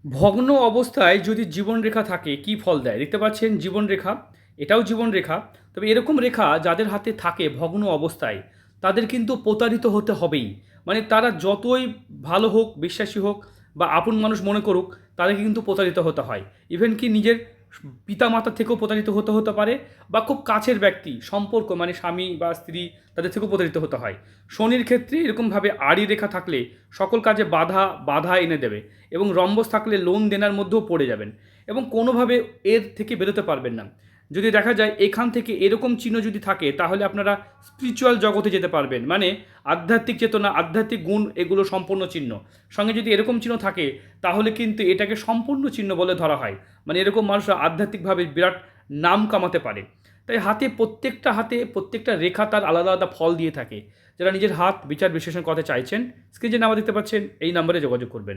ভগ্ন অবস্থায় যদি জীবনরেখা থাকে কী ফল দেয়? দেখতে পাচ্ছেন জীবনরেখা, এটাও জীবনরেখা। তবে এরকম রেখা যাদের হাতে থাকে ভগ্ন অবস্থায়, তাদের কিন্তু প্রতারিত হতে হবেই। মানে তারা যতই ভালো হোক, বিশ্বাসী হোক বা আপন মানুষ মনে করুক, তাদেরকে কিন্তু প্রতারিত হতে হয়। ইভেন কি নিজের পিতামাতার থেকেও প্রতারিত হতে পারে বা খুব কাছের ব্যক্তি, সম্পর্ক মানে স্বামী বা স্ত্রী, তাদের থেকেও প্রতারিত হতে হয়। শনির ক্ষেত্রে এরকমভাবে আড়ি রেখা থাকলে সকল কাজে বাধা এনে দেবে এবং রম্বস থাকলে লোন দেনার মধ্যেও পড়ে যাবেন এবং কোনোভাবে এর থেকে বেরোতে পারবেন না। যদি দেখা যায় এখান থেকে এরকম চিহ্ন যদি থাকে তাহলে আপনারা স্পিরিচুয়াল জগতে যেতে পারবেন, মানে আধ্যাত্মিক চেতনা, আধ্যাত্মিক গুণ এগুলো সম্পূর্ণ চিহ্ন। সঙ্গে যদি এরকম চিহ্ন থাকে তাহলে কিন্তু এটাকে সম্পূর্ণ চিহ্ন বলে ধরা হয়। মানে এরকম মানুষরা আধ্যাত্মিকভাবে বিরাট নাম কামাতে পারে। তাই হাতে প্রত্যেকটা রেখা তার আলাদা আলাদা ফল দিয়ে থাকে। যারা নিজের হাত বিচার বিশ্লেষণ করতে চাইছেন, স্ক্রিনে যে নাম্বার দেখতে পাচ্ছেন এই নাম্বারে যোগাযোগ করবেন।